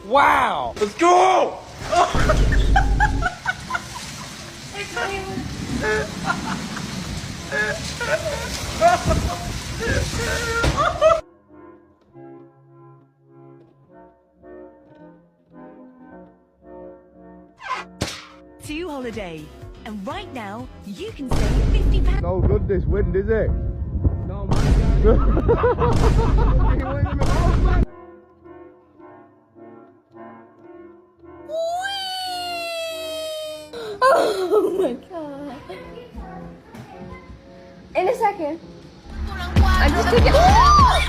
Wow! Let's go! To holiday. And right now, you can save £50. No good this wind, is it? No, man. Oh my god. In a second. I just took it.